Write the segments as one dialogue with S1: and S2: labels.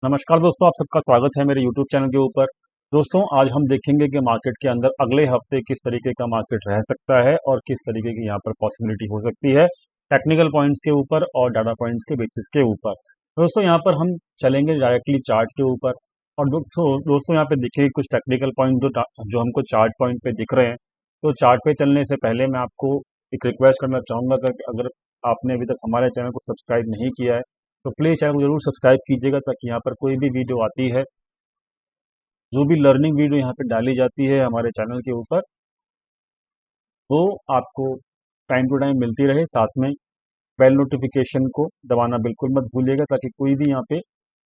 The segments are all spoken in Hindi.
S1: नमस्कार दोस्तों, आप सबका स्वागत है मेरे YouTube चैनल के ऊपर। दोस्तों, आज हम देखेंगे कि मार्केट के अंदर अगले हफ्ते किस तरीके का मार्केट रह सकता है और किस तरीके की यहाँ पर पॉसिबिलिटी हो सकती है टेक्निकल पॉइंट्स के ऊपर और डाटा पॉइंट्स के बेसिस के ऊपर। दोस्तों, यहाँ पर हम चलेंगे डायरेक्टली चार्ट के ऊपर और दोस्तों यहाँ पे दिखेगी कुछ टेक्निकल पॉइंट जो हमको चार्ट पॉइंट पे दिख रहे हैं। तो चार्ट पे चलने से पहले मैं आपको एक रिक्वेस्ट करना चाहूँगा कि अगर आपने अभी तक हमारे चैनल को सब्सक्राइब नहीं किया है तो प्लीज चैनल को जरूर सब्सक्राइब कीजिएगा, ताकि यहाँ पर कोई भी वीडियो आती है, जो भी लर्निंग वीडियो यहाँ पे डाली जाती है हमारे चैनल के ऊपर, वो आपको टाइम टू टाइम मिलती रहे। साथ में बेल नोटिफिकेशन को दबाना बिल्कुल मत भूलिएगा, ताकि कोई भी यहाँ पे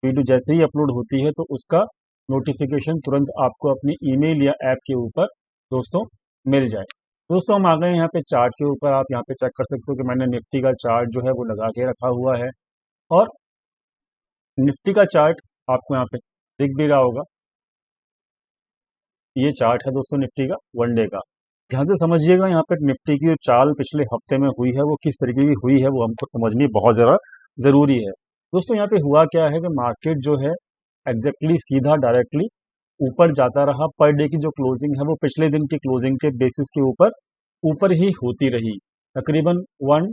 S1: वीडियो जैसे ही अपलोड होती है तो उसका नोटिफिकेशन तुरंत आपको अपनी ईमेल या ऐप के ऊपर दोस्तों मिल जाए। दोस्तों, हम आ गए यहाँ पे चार्ट के ऊपर। आप यहाँ पे चेक कर सकते हो कि मैंने निफ्टी का चार्ट जो है वो लगा के रखा हुआ है और निफ्टी का चार्ट आपको यहाँ पे दिख भी रहा होगा। ये चार्ट है दोस्तों निफ्टी का वन डे का। ध्यान से समझिएगा, यहाँ पे निफ्टी की जो चाल पिछले हफ्ते में हुई है वो किस तरीके की हुई है वो हमको समझनी बहुत ज़्यादा ज़रूरी है। दोस्तों, यहाँ पे हुआ क्या है कि मार्केट जो है एग्जैक्टली सीधा डायरेक्टली ऊपर जाता रहा। पर डे की जो क्लोजिंग है वो पिछले दिन की क्लोजिंग के बेसिस के ऊपर ही होती रही। तकरीबन 1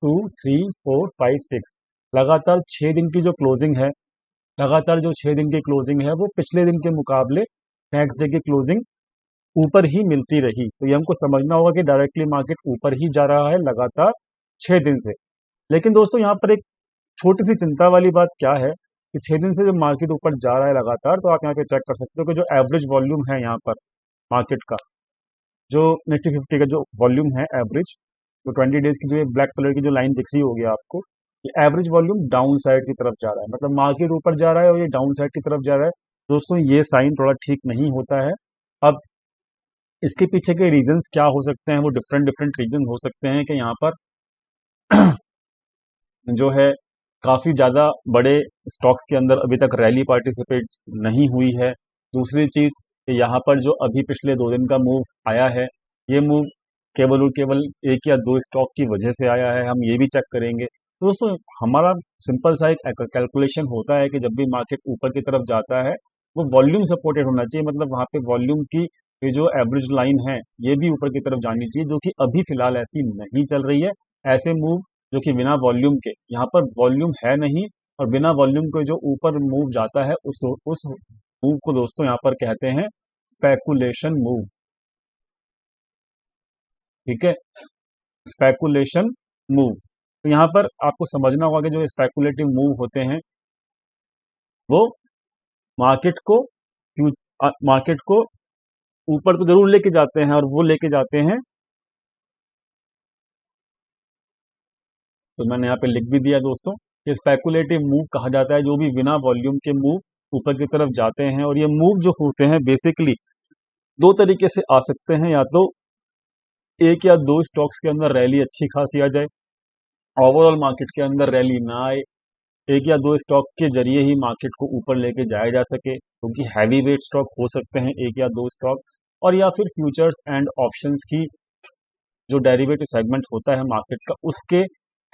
S1: 2 3 4 5 6 लगातार 6 दिन की जो क्लोजिंग है, लगातार जो 6 दिन की क्लोजिंग है वो पिछले दिन के मुकाबले नेक्स्ट डे की क्लोजिंग ऊपर ही मिलती रही। तो ये हमको समझना होगा कि डायरेक्टली मार्केट ऊपर ही जा रहा है लगातार 6 दिन से। लेकिन दोस्तों, यहाँ पर एक छोटी सी चिंता वाली बात क्या है कि 6 दिन से जब मार्केट ऊपर जा रहा है लगातार, तो आप यहाँ पे चेक कर सकते हो कि जो एवरेज वॉल्यूम है यहाँ पर मार्केट का, जो निफ्टी 50 का जो वॉल्यूम है एवरेज, तो 20 डेज की जो ये ब्लैक कलर की जो लाइन दिख रही होगी आपको, ये एवरेज वॉल्यूम डाउन साइड की तरफ जा रहा है। मतलब मार्केट ऊपर जा रहा है और ये डाउन साइड की तरफ जा रहा है। दोस्तों, ये साइन थोड़ा ठीक नहीं होता है। अब इसके पीछे के रीजंस क्या हो सकते हैं, वो डिफरेंट डिफरेंट रीजन हो सकते हैं कि यहाँ पर जो है काफी ज्यादा बड़े स्टॉक्स के अंदर अभी तक रैली पार्टिसिपेट नहीं हुई है। दूसरी चीज कि यहाँ पर जो अभी पिछले 2 दिन का मूव आया है, ये मूव केवल और केवल एक या दो स्टॉक की वजह से आया है, हम ये भी चेक करेंगे। तो दोस्तों, हमारा सिंपल सा एक कैलकुलेशन होता है कि जब भी मार्केट ऊपर की तरफ जाता है वो वॉल्यूम सपोर्टेड होना चाहिए। मतलब वहां पे वॉल्यूम की ये जो एवरेज लाइन है ये भी ऊपर की तरफ जानी चाहिए, जो कि अभी फिलहाल ऐसी नहीं चल रही है। ऐसे मूव जो कि बिना वॉल्यूम के, यहाँ पर वॉल्यूम है नहीं और बिना वॉल्यूम के जो ऊपर मूव जाता है उस मूव को दोस्तों यहाँ पर कहते हैं स्पेकुलेशन मूव। ठीक है, स्पेकुलेशन मूव। तो यहाँ पर आपको समझना होगा कि जो स्पेकुलेटिव मूव होते हैं वो मार्केट को मार्केट को ऊपर तो जरूर लेके जाते हैं, और वो लेके जाते हैं, तो मैंने यहाँ पे लिख भी दिया दोस्तों, ये स्पेकुलेटिव मूव कहा जाता है जो भी बिना वॉल्यूम के मूव ऊपर की तरफ जाते हैं। और ये मूव जो होते हैं बेसिकली दो तरीके से आ सकते हैं। या तो एक या दो स्टॉक्स के अंदर रैली अच्छी खासी आ जाए, ओवरऑल मार्केट के अंदर रैली ना आए, एक या दो स्टॉक के जरिए ही मार्केट को ऊपर लेके जाया जा सके, क्योंकि हैवी वेट स्टॉक हो सकते हैं एक या दो स्टॉक। और या फिर फ्यूचर्स एंड ऑप्शंस की जो डेरिवेटिव सेगमेंट होता है मार्केट का, उसके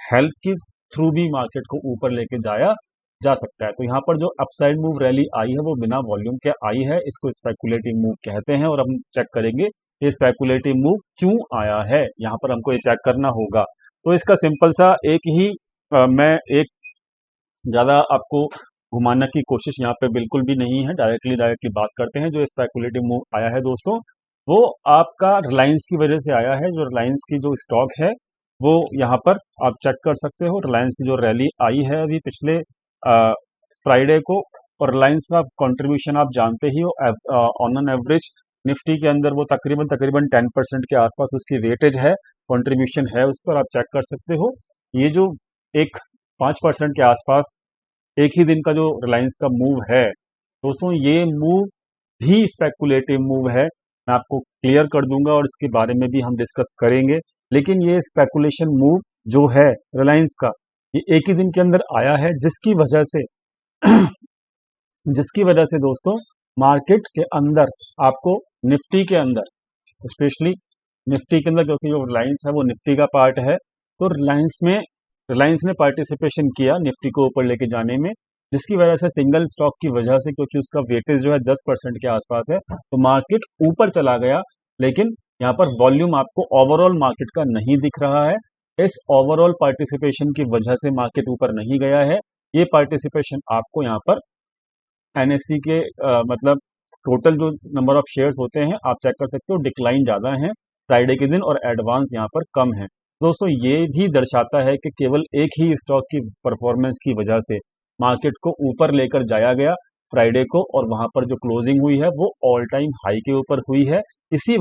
S1: हेल्प के थ्रू भी मार्केट को ऊपर लेके जाया जा सकता है। तो यहाँ पर जो अपसाइड मूव रैली आई है वो बिना वॉल्यूम के आई है, इसको स्पेकुलेटिव मूव कहते हैं। और हम चेक करेंगे ये स्पेकुलेटिव मूव क्यों आया है, यहाँ पर हमको ये चेक करना होगा। तो इसका सिंपल सा एक ही मैं एक ज्यादा आपको घुमाने की कोशिश यहाँ पे बिल्कुल भी नहीं है, डायरेक्टली बात करते हैं। जो स्पेकुलेटिव मूव आया है दोस्तों, वो आपका रिलायंस की वजह से आया है। जो रिलायंस की जो स्टॉक है वो यहाँ पर आप चेक कर सकते हो। रिलायंस की जो रैली आई है अभी पिछले फ्राइडे को, और रिलायंस का कंट्रीब्यूशन आप जानते ही हो, ऑन एन एवरेज निफ्टी के अंदर वो तकरीबन तकरीबन 10% के आसपास उसकी वेटेज है, कंट्रीब्यूशन है उस पर, आप चेक कर सकते हो। ये जो एक 5% के आसपास एक ही दिन का जो रिलायंस का मूव है दोस्तों, ये मूव भी स्पेकुलेटिव मूव है। मैं आपको क्लियर कर दूंगा और इसके बारे में भी हम डिस्कस करेंगे। लेकिन ये स्पेकुलेशन मूव जो है रिलायंस का, ये एक ही दिन के अंदर आया है, जिसकी वजह से दोस्तों मार्केट के अंदर आपको निफ्टी के अंदर, स्पेशली निफ्टी के अंदर, क्योंकि जो रिलायंस है वो निफ्टी का पार्ट है, तो रिलायंस ने पार्टिसिपेशन किया निफ्टी को ऊपर लेके जाने में। जिसकी वजह से सिंगल स्टॉक की वजह से, क्योंकि उसका वेटेज जो है 10% के आसपास है, तो मार्केट ऊपर चला गया। लेकिन यहाँ पर वॉल्यूम आपको ओवरऑल मार्केट का नहीं दिख रहा है। इस ओवरऑल पार्टिसिपेशन की वजह से मार्केट ऊपर नहीं गया है। ये पार्टिसिपेशन आपको यहाँ पर एनएससी के मतलब टोटल जो नंबर ऑफ शेयर्स होते हैं आप चेक कर सकते हो, डिक्लाइन ज़्यादा है फ्राइडे के दिन और एडवांस यहाँ पर कम है। दोस्तों ये भी दर्शाता है कि केवल एक ही स्टॉक की परफॉर्मेंस की वजह से मार्केट को ऊपर लेकर जाया गया फ्राइडे को, और वहां पर जो क्लोजिंग हुई है वो ऑल टाइम हाई के ऊपर हुई है। इसी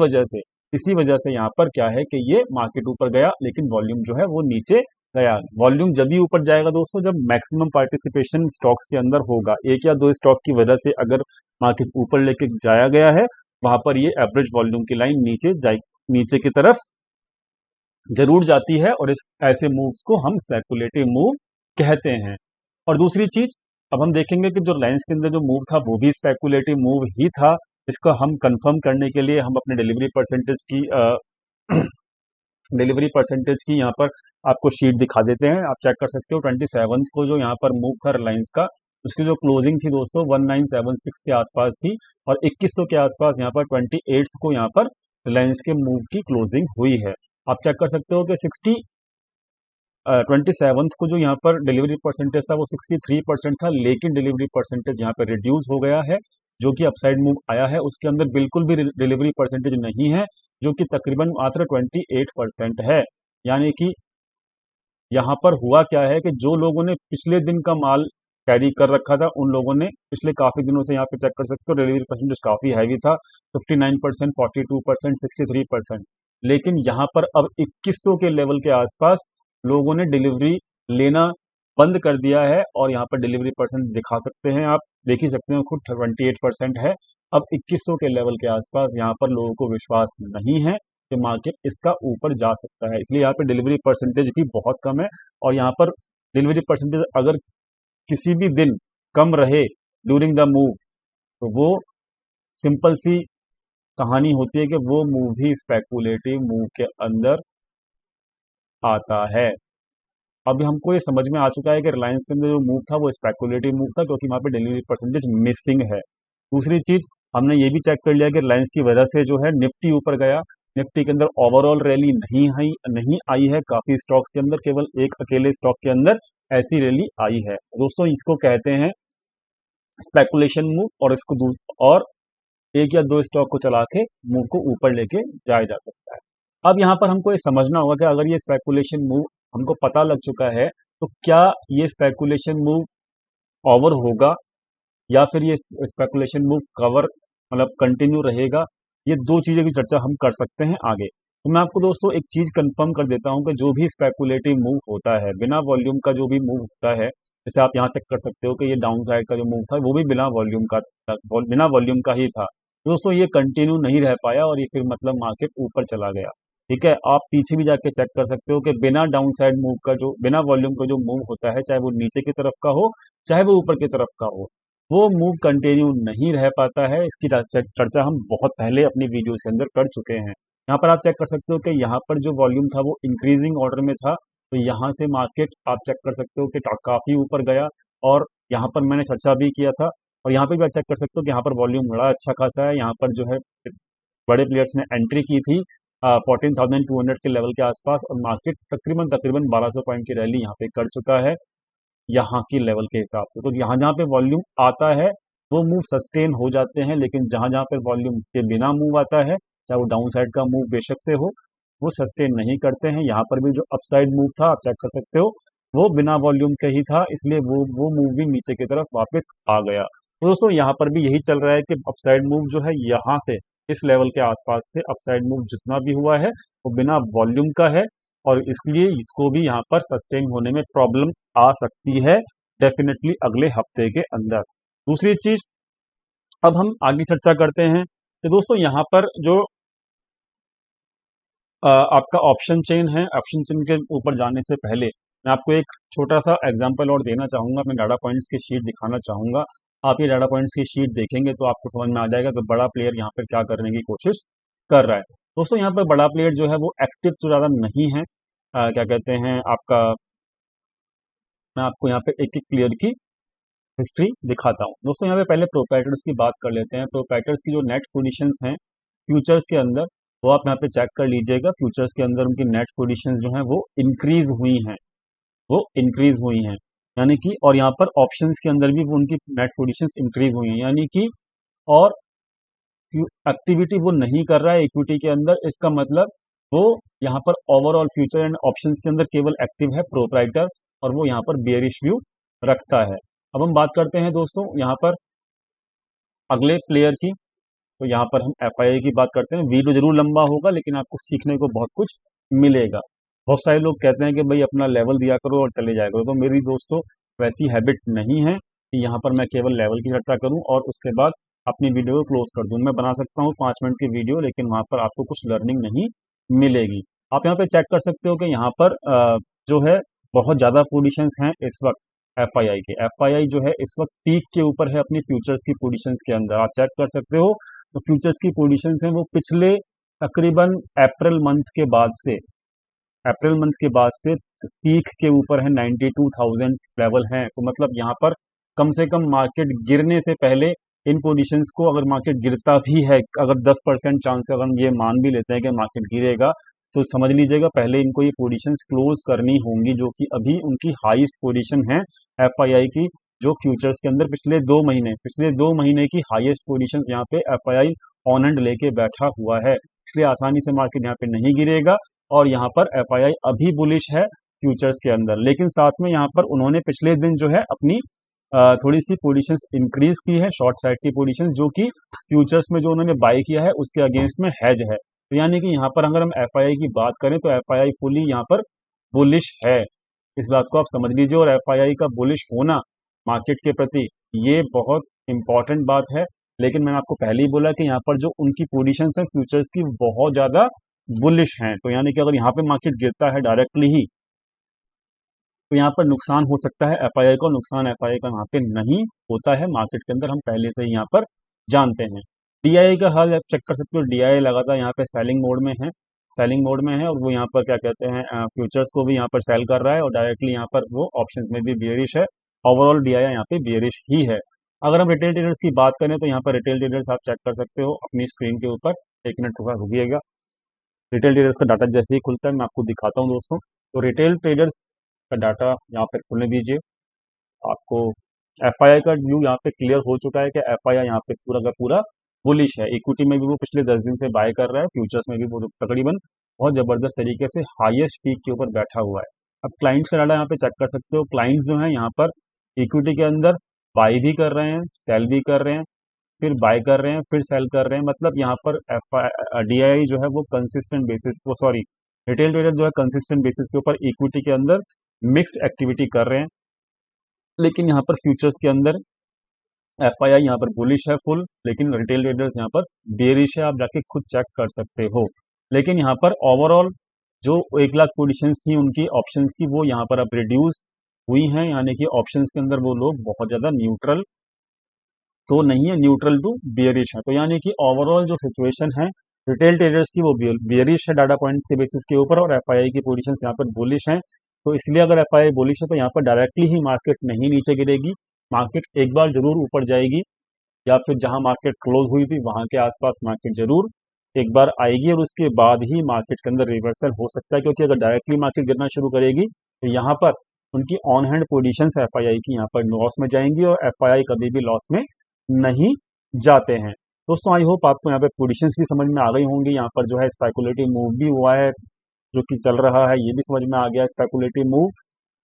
S1: वजह से यहाँ पर क्या है कि ये मार्केट ऊपर गया लेकिन वॉल्यूम जो है वो नीचे गया। वॉल्यूम जब भी ऊपर जाएगा दोस्तों जब मैक्सिमम पार्टिसिपेशन स्टॉक्स के अंदर होगा। एक या दो स्टॉक की वजह से अगर मार्केट ऊपर लेके जाया गया है, वहां पर ये एवरेज वॉल्यूम की लाइन नीचे की तरफ जरूर जाती है, और इस ऐसे मूव्स को हम स्पेकुलेटिव मूव कहते हैं। और दूसरी चीज, अब हम देखेंगे कि जो लाइंस के अंदर जो मूव था वो भी स्पेकुलेटिव मूव ही था। इसको हम कंफर्म करने के लिए हम अपने डिलीवरी परसेंटेज की यहाँ पर आपको शीट दिखा देते हैं। आप चेक कर सकते हो 27 को जो यहाँ पर मूव था रिलायंस का, उसकी जो क्लोजिंग थी दोस्तों 1976 के आसपास थी, और 2100 के आसपास यहाँ पर 28 को यहाँ पर रिलायंस के मूव की क्लोजिंग हुई है। आप चेक कर सकते हो कि 27 को जो यहाँ पर डिलीवरी परसेंटेज था वो 63% था, लेकिन डिलीवरी परसेंटेज यहाँ पर रिड्यूस हो गया है। जो कि अपसाइड मूव आया है उसके अंदर बिल्कुल भी डिलीवरी परसेंटेज नहीं है, जो कि तकरीबन मात्र 28% है। यानी कि यहाँ पर हुआ क्या है कि जो लोगों ने पिछले दिन का माल कैरी कर रखा था उन लोगों ने पिछले काफी दिनों से, यहाँ पे चेक कर सकते हो डिलीवरी परसेंटेज काफी हैवी था, 59%, 42%, 63%। लेकिन यहाँ पर अब 2100 के लेवल के आसपास लोगों ने डिलीवरी लेना बंद कर दिया है, और यहाँ पर डिलीवरी परसेंट दिखा सकते हैं, आप देख ही सकते हो खुद 28% है। अब 2100 के लेवल के आसपास यहाँ पर लोगों को विश्वास नहीं है कि मार्केट इसका ऊपर जा सकता है, इसलिए यहाँ पे डिलीवरी परसेंटेज भी बहुत कम है। और यहाँ पर डिलीवरी परसेंटेज अगर किसी भी दिन कम रहे ड्यूरिंग द मूव, तो वो सिंपल सी कहानी होती है कि वो मूव भी स्पेकुलेटिव मूव के अंदर आता है। अब हमको ये समझ में आ चुका है कि रिलायंस के अंदर जो मूव था वो स्पेकुलेटिव मूव था, क्योंकि वहां पे डिलीवरी परसेंटेज मिसिंग है। दूसरी चीज, हमने ये भी चेक कर लिया कि रिलायंस की वजह से जो है निफ्टी ऊपर गया। निफ्टी के अंदर ओवरऑल रैली नहीं आई है काफी स्टॉक्स के अंदर, केवल एक अकेले स्टॉक के अंदर ऐसी रैली आई है। दोस्तों इसको कहते हैं स्पेकुलेशन मूव, और एक या दो स्टॉक को चला के मूव को ऊपर लेके जाया जा सकता है। अब यहाँ पर हमको ये समझना होगा कि अगर ये स्पेकुलेशन मूव हमको पता लग चुका है, तो क्या ये स्पेकुलेशन मूव ओवर होगा या फिर ये स्पेकुलेशन मूव कवर मतलब कंटिन्यू रहेगा। ये दो चीजें की चर्चा हम कर सकते हैं आगे। तो मैं आपको दोस्तों एक चीज कंफर्म कर देता हूं कि जो भी स्पेकुलेटिव मूव होता है, बिना वॉल्यूम का जो भी मूव होता है, जैसे आप यहाँ चेक कर सकते हो कि ये डाउन साइड का जो मूव था वो भी बिना वॉल्यूम का था, बिना वॉल्यूम का ही था। दोस्तों ये कंटिन्यू नहीं रह पाया और ये फिर मतलब मार्केट ऊपर चला गया। ठीक है, आप पीछे भी जाके चेक कर सकते हो कि बिना डाउन साइड मूव का जो बिना वॉल्यूम का जो मूव होता है, चाहे वो नीचे की तरफ का हो चाहे वो ऊपर की तरफ का हो, वो मूव कंटिन्यू नहीं रह पाता है। इसकी चर्चा हम बहुत पहले अपनी वीडियोस के अंदर कर चुके हैं। यहाँ पर आप चेक कर सकते हो कि यहाँ पर जो वॉल्यूम था वो इंक्रीजिंग ऑर्डर में था, तो यहाँ से मार्केट आप चेक कर सकते हो कि काफी ऊपर गया, और यहाँ पर मैंने चर्चा भी किया था। और यहाँ पे भी आप चेक कर सकते हो कि यहाँ पर वॉल्यूम बड़ा अच्छा खासा है। यहाँ पर जो है बड़े प्लेयर्स ने एंट्री की थी 14,200 के लेवल के आसपास, और मार्केट तकरीबन तकरीबन 1200 पॉइंट की रैली यहाँ पे कर चुका है यहाँ की लेवल के हिसाब से। तो यहाँ जहाँ पे वॉल्यूम आता है वो मूव सस्टेन हो जाते हैं, लेकिन जहाँ जहाँ पे वॉल्यूम के बिना मूव आता है, चाहे वो डाउन साइड का मूव बेशक से हो, वो सस्टेन नहीं करते हैं। यहाँ पर भी जो अपसाइड मूव था आप चेक कर सकते हो वो बिना वॉल्यूम के ही था, इसलिए वो मूव भी नीचे की तरफ वापस आ गया। तो दोस्तों यहाँ पर भी यही चल रहा है कि अपसाइड मूव जो है यहाँ से इस लेवल के आसपास से अपसाइड मूव जितना भी हुआ है वो बिना वॉल्यूम का है, और इसलिए इसको भी यहाँ पर सस्टेन होने में प्रॉब्लम आ सकती है डेफिनेटली अगले हफ्ते के अंदर। दूसरी चीज, अब हम आगे चर्चा करते हैं कि दोस्तों यहाँ पर जो आपका ऑप्शन चेन है, ऑप्शन चेन के ऊपर जाने से पहले मैं आपको एक छोटा सा एग्जांपल और देना चाहूंगा। मैं डाटा पॉइंट्स की शीट दिखाना चाहूंगा। आप ये डाटा पॉइंट्स की शीट देखेंगे तो आपको समझ में आ जाएगा कि बड़ा प्लेयर यहाँ पर क्या करने की कोशिश कर रहा है। दोस्तों यहाँ पर बड़ा प्लेयर जो है वो एक्टिव तो ज़्यादा नहीं है। क्या कहते हैं आपका, मैं आपको यहाँ पे एक एक प्लेयर की हिस्ट्री दिखाता हूँ दोस्तों। यहाँ पे पहले प्रोप्राइटर्स की बात कर लेते हैं। प्रोप्राइटर्स की जो नेट पोजीशंस हैं फ्यूचर्स के अंदर, वो आप यहाँ पे चेक कर लीजिएगा। फ्यूचर्स के अंदर उनकी नेट पोजीशंस जो हैं वो इंक्रीज हुई हैं, वो इंक्रीज हुई हैं, यानी कि, और यहाँ पर ऑप्शंस के अंदर भी वो उनकी नेट पोजीशंस इंक्रीज हुई हैं, यानी कि, और एक्टिविटी वो नहीं कर रहा है इक्विटी के अंदर। इसका मतलब वो यहाँ पर ओवरऑल फ्यूचर एंड ऑप्शंस के अंदर केवल एक्टिव है प्रोप्राइटर, और वो यहाँ पर बेयरिश व्यू रखता है। अब हम बात करते हैं दोस्तों यहाँ पर अगले प्लेयर की। तो यहाँ पर हम एफआईआई की बात करते हैं। वीडियो जरूर लंबा होगा लेकिन आपको सीखने को बहुत कुछ मिलेगा। बहुत सारे लोग कहते हैं कि भाई अपना लेवल दिया करो और चले जाया करो, तो मेरी दोस्तों वैसी हैबिट नहीं है कि यहाँ पर मैं केवल लेवल की चर्चा करूँ और उसके बाद अपनी वीडियो को क्लोज कर दूँ। मैं बना सकता हूँ 5 मिनट की वीडियो, लेकिन वहाँ पर आपको कुछ लर्निंग नहीं मिलेगी। आप यहाँ पे चेक कर सकते हो कि यहाँ पर जो है बहुत ज़्यादा पोजीशंस हैं इस वक्त एफआईआई के। एफआईआई जो है इस वक्त पीक के ऊपर है अपनी फ्यूचर्स की पोजीशंस के अंदर, आप चेक कर सकते हो। तो फ्यूचर्स की पोजीशंस हैं वो पिछले तकरीबन अप्रैल मंथ के बाद से पीक के ऊपर है, 92,000 लेवल है। तो मतलब यहाँ पर कम से कम मार्केट गिरने से पहले इन पोजीशंस को, अगर मार्केट गिरता भी है, अगर 10% चांस है, अगर हम ये मान भी लेते हैं कि मार्केट गिरेगा, तो समझ लीजिएगा पहले इनको ये पोजीशंस क्लोज करनी होंगी, जो कि अभी उनकी हाईएस्ट पोजीशन है एफआईआई की। जो फ्यूचर्स के अंदर पिछले दो महीने की हाईएस्ट पोजीशंस यहाँ पे एफआईआई ऑन एंड लेके बैठा हुआ है, इसलिए आसानी से मार्केट यहाँ पे नहीं गिरेगा। और यहाँ पर एफआईआई अभी बुलिश है फ्यूचर्स के अंदर, लेकिन साथ में यहाँ पर उन्होंने पिछले दिन जो है अपनी थोड़ी सी पोजीशंस इंक्रीज की है, शॉर्ट साइड की पोजीशंस, जो कि फ्यूचर्स में जो उन्होंने बाय किया है उसके अगेंस्ट में हेज है। तो यानी कि यहाँ पर अगर हम एफआईआई की बात करें तो एफआईआई फुली यहाँ पर बुलिश है, इस बात को आप समझ लीजिए। और एफआईआई का बुलिश होना मार्केट के प्रति ये बहुत इंपॉर्टेंट बात है। लेकिन मैंने आपको पहले ही बोला कि यहाँ पर जो उनकी पोजीशंस हैं फ्यूचर्स की बहुत ज्यादा बुलिश हैं। तो यानी कि अगर यहाँ पे मार्केट गिरता है डायरेक्टली ही, तो यहाँ पर नुकसान हो सकता है एफआईआई को। नुकसान एफआईआई का यहाँ पे नहीं होता है मार्केट के अंदर, हम पहले से ही यहाँ पर जानते हैं। डीआईआई का हाल आप चेक कर सकते हो। डीआईआई लगातार यहाँ पे सेलिंग मोड में है, और वो यहाँ पर क्या कहते हैं फ्यूचर्स को भी यहाँ पर सेल कर रहा है, और डायरेक्टली यहाँ पर वो ऑप्शंस में भी बियरिश है। ओवरऑल डीआईआई यहाँ पे बियरिश ही है। अगर हम रिटेल ट्रेडर्स की बात करें तो यहाँ पर रिटेल ट्रेडर्स आप चेक कर सकते हो अपनी स्क्रीन के ऊपर। 1 मिनट थोड़ा रुकिएगा। रिटेल ट्रेडर्स का डाटा जैसे ही खुलता है मैं आपको दिखाता हूँ दोस्तों। तो रिटेल ट्रेडर्स का डाटा यहाँ पर खुलने दीजिए। आपको एफआईआई का व्यू यहाँ पे क्लियर हो चुका है कि एफआईआई यहाँ पे पूरा का पूरा बुलिश है। इक्विटी में भी वो पिछले 10 दिन से बाय कर रहा है, फ्यूचर्स में भी वो तकरीबन बहुत जबरदस्त तरीके से हाईएस्ट पीक के ऊपर बैठा हुआ है। अब क्लाइंट्स का डाटा यहाँ पे चेक कर सकते हो। क्लाइंट्स जो है यहाँ पर इक्विटी के अंदर बाय भी कर रहे हैं, सेल भी कर रहे हैं, फिर बाय कर रहे हैं, फिर सेल कर रहे हैं। मतलब यहाँ पर डीआईआई जो है वो कंसिस्टेंट बेसिस, वो सॉरी रिटेल ट्रेडर जो है कंसिस्टेंट बेसिस के ऊपर इक्विटी के अंदर मिक्स्ड एक्टिविटी कर रहे हैं। लेकिन यहाँ पर फ्यूचर्स के अंदर एफआईआई यहाँ पर बुलिश है फुल, लेकिन रिटेल ट्रेडर्स यहाँ पर बेरिश है, आप जाके खुद चेक कर सकते हो। लेकिन यहाँ पर ओवरऑल जो 1 लाख पोजीशंस थी उनकी ऑप्शंस की, वो यहाँ पर अब रिड्यूस हुई हैं, यानी कि ऑप्शंस के अंदर वो लोग बहुत ज्यादा न्यूट्रल तो नहीं है, न्यूट्रल टू बियरिश है। तो यानी कि ओवरऑल जो सिचुएशन है रिटेल ट्रेडर्स की वो बियरिश है डाटा पॉइंट्स के बेसिस के ऊपर, और एफआईआई की पोजीशंस यहाँ पर बुलिश हैं। तो इसलिए अगर एफआईआई बुलिश है तो यहाँ पर डायरेक्टली ही मार्केट नहीं नीचे गिरेगी, मार्केट एक बार जरूर ऊपर जाएगी, या फिर जहां मार्केट क्लोज हुई थी वहां के आसपास मार्केट जरूर एक बार आएगी, और उसके बाद ही मार्केट के अंदर रिवर्सल हो सकता है। क्योंकि अगर डायरेक्टली मार्केट गिरना शुरू करेगी तो यहाँ पर उनकी ऑन हैंड पोजीशंस एफआईआई की यहाँ पर लॉस में जाएंगी, और एफआईआई कभी भी लॉस में नहीं जाते हैं। दोस्तों आई होप आपको यहाँ पे पोजीशंस भी समझ में आ गई होंगी। यहाँ पर जो है स्पेकुलेटिव मूव भी हुआ है जो कि चल रहा है, ये भी समझ में आ गया। स्पेकुलेटिव मूव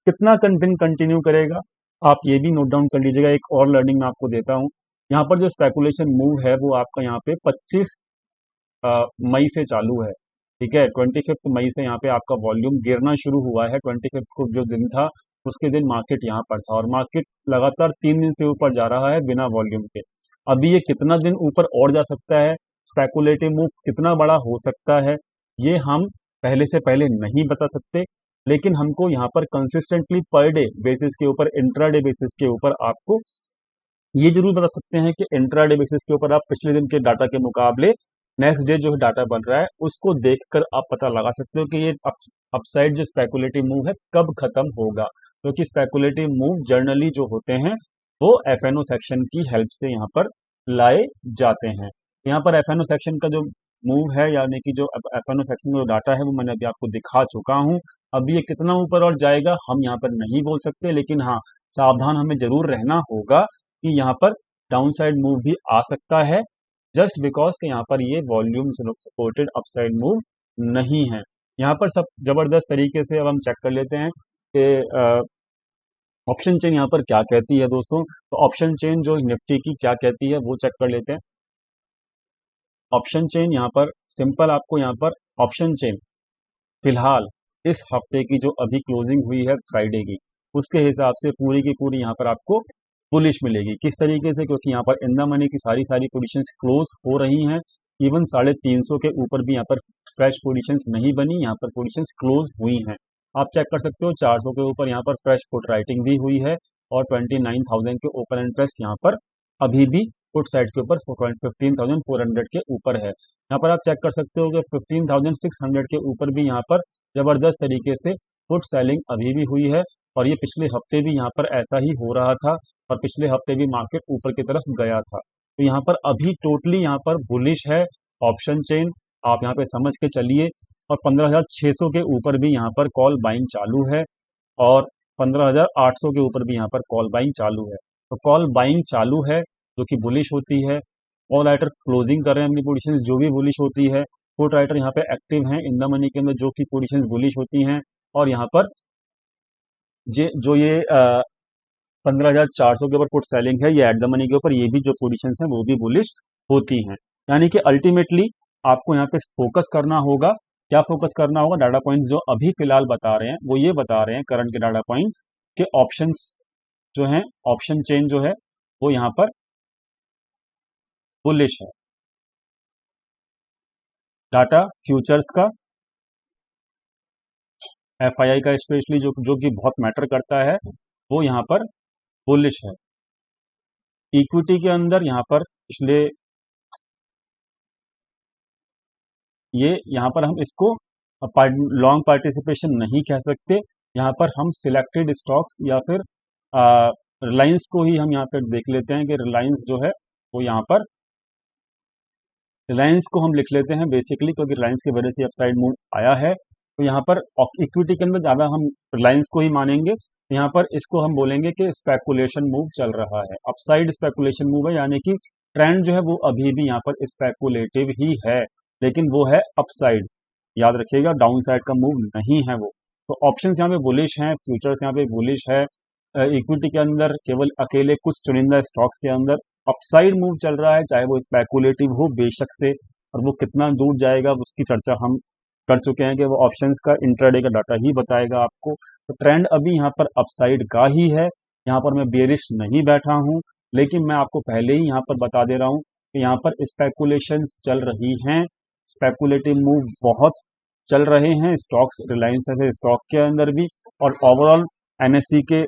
S1: कितना दिन कंटिन्यू करेगा आप ये भी नोट डाउन कर लीजिएगा। एक और लर्निंग मैं आपको देता हूँ। यहाँ पर जो स्पेकुलेशन मूव है वो आपका यहाँ पे 25 मई से चालू है, ठीक है। 25 मई से यहाँ पे आपका वॉल्यूम गिरना शुरू हुआ है। 25 को जो दिन था उसके दिन मार्केट यहाँ पर था, और मार्केट लगातार 3 दिन से ऊपर जा रहा है बिना वॉल्यूम के। अभी ये कितना दिन ऊपर और जा सकता है, स्पेकुलेटिव मूव कितना बड़ा हो सकता है, ये हम पहले नहीं बता सकते। लेकिन हमको यहाँ पर कंसिस्टेंटली पर डे बेसिस के ऊपर, इंट्राडे बेसिस के ऊपर आपको ये जरूर बता सकते हैं कि इंट्राडे बेसिस के ऊपर आप पिछले दिन के डाटा के मुकाबले नेक्स्ट डे जो है डाटा बन रहा है उसको देखकर आप पता लगा सकते हो कि ये अपसाइड जो स्पेकुलेटिव मूव है कब खत्म होगा। क्योंकि स्पेकुलेटिव मूव जर्नली जो होते हैं वो एफएनओ सेक्शन की हेल्प से यहाँ पर लाए जाते हैं। यहाँ पर एफएनओ सेक्शन का जो मूव है, यानी कि जो एफएनओ सेक्शन में जो डाटा है वो मैंने अभी आपको दिखा चुका हूँ। अभी ये कितना ऊपर और जाएगा हम यहाँ पर नहीं बोल सकते, लेकिन हाँ, सावधान हमें जरूर रहना होगा कि यहाँ पर डाउन साइड मूव भी आ सकता है, जस्ट बिकॉज के यहाँ पर ये वॉल्यूम सपोर्टेड अपसाइड मूव नहीं है। यहाँ पर सब जबरदस्त तरीके से अब हम चेक कर लेते हैं कि ऑप्शन चेन यहाँ पर क्या कहती है दोस्तों। तो ऑप्शन चेन जो निफ्टी की क्या कहती है वो चेक कर लेते हैं। ऑप्शन चेन यहाँ पर सिंपल, आपको यहाँ पर ऑप्शन चेन फिलहाल इस हफ्ते की जो अभी क्लोजिंग हुई है फ्राइडे की, उसके हिसाब से पूरी की पूरी यहाँ पर आपको बुलिश मिलेगी। किस तरीके से, क्योंकि यहाँ पर इन द मनी की सारी पोजीशंस क्लोज हो रही हैं। इवन 350 के ऊपर भी यहाँ पर फ्रेश पोजीशंस नहीं बनी, यहाँ पर पोजीशंस क्लोज हुई हैं। आप चेक कर सकते हो 400 के ऊपर यहाँ पर फ्रेश पुट राइटिंग भी हुई है और 29,000 के ओपन इंटरेस्ट यहाँ पर अभी भी पुट साइड के ऊपर 15,400 के ऊपर है। यहाँ पर आप चेक कर सकते हो कि 15,600 के ऊपर भी यहाँ पर जबरदस्त तरीके से पुट सेलिंग अभी भी हुई है और ये पिछले हफ्ते भी यहाँ पर ऐसा ही हो रहा था और पिछले हफ्ते भी मार्केट ऊपर की तरफ गया था। तो यहाँ पर अभी टोटली यहाँ पर बुलिश है ऑप्शन चेन, आप यहाँ पे समझ के चलिए। और 15,600 के ऊपर भी यहाँ पर कॉल बाइंग चालू है और 15,800 के ऊपर भी यहाँ पर कॉल बाइंग चालू है। तो कॉल बाइंग चालू है जो कि बुलिश होती है। ऑल राइटर क्लोजिंग कर रहे हैं अपनी पोजीशंस जो भी बुलिश होती है। पुट राइटर यहाँ पे एक्टिव हैं इन द मनी के अंदर जो कि पोजीशंस बुलिश होती हैं। और यहाँ पर जो ये 15,400 के ऊपर पुट सेलिंग है, ये एट द मनी के ऊपर ये भी जो पोजीशंस हैं वो भी बुलिश होती हैं। यानी कि अल्टीमेटली आपको यहाँ पे फोकस करना होगा। क्या फोकस करना होगा? डाटा पॉइंट्स जो अभी फिलहाल बता रहे हैं वो ये बता रहे हैं, करंट के डाटा पॉइंट के ऑप्शंस जो हैं, ऑप्शन चेन जो है वो यहाँ पर बुलिश है। डाटा फ्यूचर्स का, एफआईआई का स्पेशली जो कि बहुत मैटर करता है, वो यहाँ पर बुलिश है। इक्विटी के अंदर यहाँ पर पिछले ये यहाँ पर हम इसको लॉन्ग पार्टिसिपेशन नहीं कह सकते। यहाँ पर हम सिलेक्टेड स्टॉक्स या फिर रिलायंस को ही हम यहाँ पर देख लेते हैं कि रिलायंस जो है वो यहाँ पर रिलायंस को हम लिख लेते हैं बेसिकली, क्योंकि रिलायंस की वजह से अपसाइड मूव आया है। तो यहाँ पर इक्विटी के अंदर ज़्यादा हम रिलायंस को ही मानेंगे। यहाँ पर इसको हम बोलेंगे कि स्पेकुलेशन मूव चल रहा है, अपसाइड स्पेकुलेशन मूव है, यानी कि ट्रेंड जो है वो अभी भी यहाँ पर स्पेकुलेटिव ही है, लेकिन वो है अपसाइड। याद रखिएगा, डाउन साइड का मूव नहीं है वो। तो ऑप्शंस यहाँ पे बुलिश हैं, फ्यूचर्स यहाँ पे बुलिश है। इक्विटी के अंदर केवल अकेले कुछ चुनिंदा स्टॉक्स के अंदर अपसाइड मूव चल रहा है, चाहे वो स्पेकुलेटिव हो बेशक से, और वो कितना दूर जाएगा उसकी चर्चा हम कर चुके हैं कि वो ऑप्शंस का इंट्राडे का डाटा ही बताएगा आपको। तो ट्रेंड अभी यहाँ पर अपसाइड का ही है। यहाँ पर मैं बेरिश नहीं बैठा हूँ, लेकिन मैं आपको पहले ही यहाँ पर बता दे रहा हूँ कि यहाँ पर स्पेकुलेशंस चल रही हैं, स्पेकुलेटिव मूव बहुत चल रहे हैं स्टॉक्स, रिलायंस है स्टॉक के अंदर भी, और ओवरऑल एनएससी के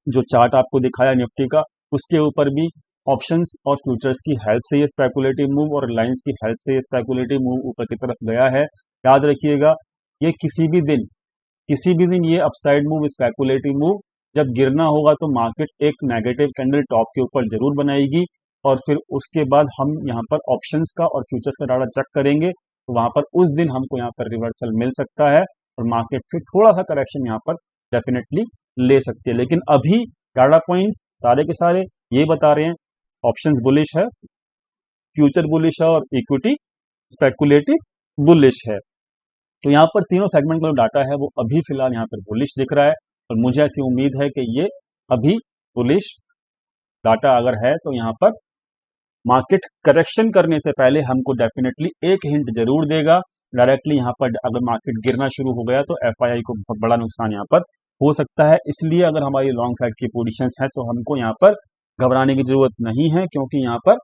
S1: जो चार्ट आपको दिखाया निफ्टी का, उसके ऊपर भी ऑप्शंस और फ्यूचर्स की हेल्प से ये स्पेकुलेटिव मूव और रिलायंस की हेल्प से ये स्पेकुलेटिव मूव ऊपर की तरफ गया है। याद रखिएगा, ये किसी भी दिन ये अपसाइड मूव, स्पेकुलेटिव मूव जब गिरना होगा तो मार्केट एक नेगेटिव कैंडल टॉप के ऊपर जरूर बनाएगी, और फिर उसके बाद हम यहाँ पर ऑप्शंस का और फ्यूचर्स का डाटा चेक करेंगे, तो वहां पर उस दिन हमको यहाँ पर रिवर्सल मिल सकता है और मार्केट फिर थोड़ा सा करेक्शन यहाँ पर डेफिनेटली ले सकती है। लेकिन अभी डाटा पॉइंट्स सारे के सारे ये बता रहे हैं, ऑप्शंस बुलिश है, फ्यूचर बुलिश है और इक्विटी स्पेकुलेटिव बुलिश है। तो यहाँ पर तीनों सेगमेंट का जो डाटा है वो अभी फिलहाल यहाँ पर बुलिश दिख रहा है, और मुझे ऐसी उम्मीद है कि ये अभी बुलिश डाटा अगर है तो यहाँ पर मार्केट करेक्शन करने से पहले हमको डेफिनेटली एक हिंट जरूर देगा। डायरेक्टली यहाँ पर अगर मार्केट गिरना शुरू हो गया तो एफआईआई को बहुत बड़ा नुकसान यहाँ पर हो सकता है। इसलिए अगर हमारी लॉन्ग साइड की पोजीशंस है तो हमको यहाँ पर घबराने की जरूरत नहीं है, क्योंकि यहाँ पर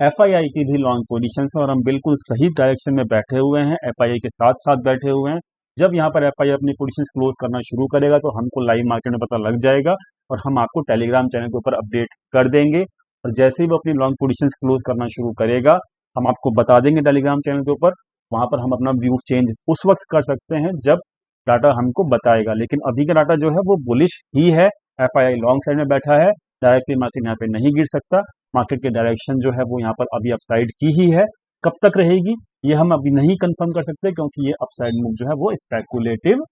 S1: एफआईआई की भी लॉन्ग पोजीशंस है और हम बिल्कुल सही डायरेक्शन में बैठे हुए हैं, एफआईआई के साथ साथ बैठे हुए हैं। जब यहाँ पर एफआईआई अपनी पोजीशंस क्लोज करना शुरू करेगा तो हमको लाइव मार्केट में पता लग जाएगा और हम आपको टेलीग्राम चैनल के ऊपर अपडेट कर देंगे। और जैसे ही वो अपनी लॉन्ग पोजीशंस क्लोज करना शुरू करेगा हम आपको बता देंगे टेलीग्राम चैनल के ऊपर। वहां पर हम अपना व्यू चेंज उस वक्त कर सकते हैं जब डाटा हमको बताएगा, लेकिन अभी का डाटा जो है वो बुलिश ही है। एफआईआई लॉन्ग साइड में बैठा है डायरेक्टली मार्केट यहाँ पे नहीं गिर सकता। मार्केट के डायरेक्शन जो है वो यहाँ पर अभी अपसाइड की ही है। कब तक रहेगी ये हम अभी नहीं कंफर्म कर सकते, क्योंकि ये अपसाइड मूव जो है वो स्पेकुलेटिव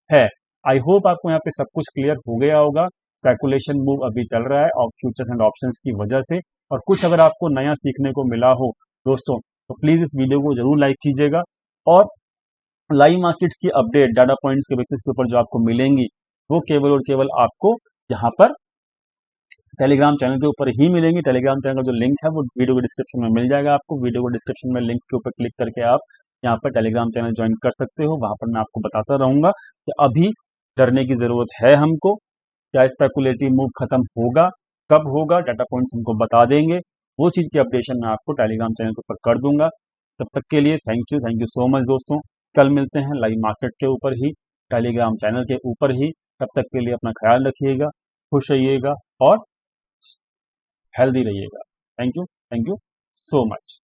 S1: है। आई होप आपको यहाँ पे सब कुछ क्लियर हो गया होगा। स्पेकुलेशन मूव अभी चल रहा है और फ्यूचर्स एंड ऑप्शंस की वजह से। और कुछ अगर आपको नया सीखने को मिला हो दोस्तों, तो प्लीज इस वीडियो को जरूर लाइक कीजिएगा। और लाइव मार्केट्स की अपडेट डाटा पॉइंट्स के बेसिस के ऊपर जो आपको मिलेंगी वो केवल और केवल आपको यहाँ पर टेलीग्राम चैनल के ऊपर ही मिलेंगी। टेलीग्राम चैनल का जो लिंक है वो वीडियो के डिस्क्रिप्शन में मिल जाएगा आपको। वीडियो के डिस्क्रिप्शन में लिंक के ऊपर क्लिक करके आप यहाँ पर टेलीग्राम चैनल ज्वाइन कर सकते हो। वहां पर मैं आपको बताता रहूंगा कि अभी डरने की जरूरत है हमको, क्या स्पेकुलेटिव मूव खत्म होगा, कब होगा, डाटा पॉइंट्स हमको बता देंगे। वो चीज की अपडेशन मैं आपको टेलीग्राम चैनल के ऊपर कर दूंगा। तब तक के लिए थैंक यू सो मच दोस्तों। कल मिलते हैं लाइव मार्केट के ऊपर ही, टेलीग्राम चैनल के ऊपर ही। तब तक के लिए अपना ख्याल रखिएगा, खुश रहिएगा और हेल्दी रहिएगा। Thank you so much.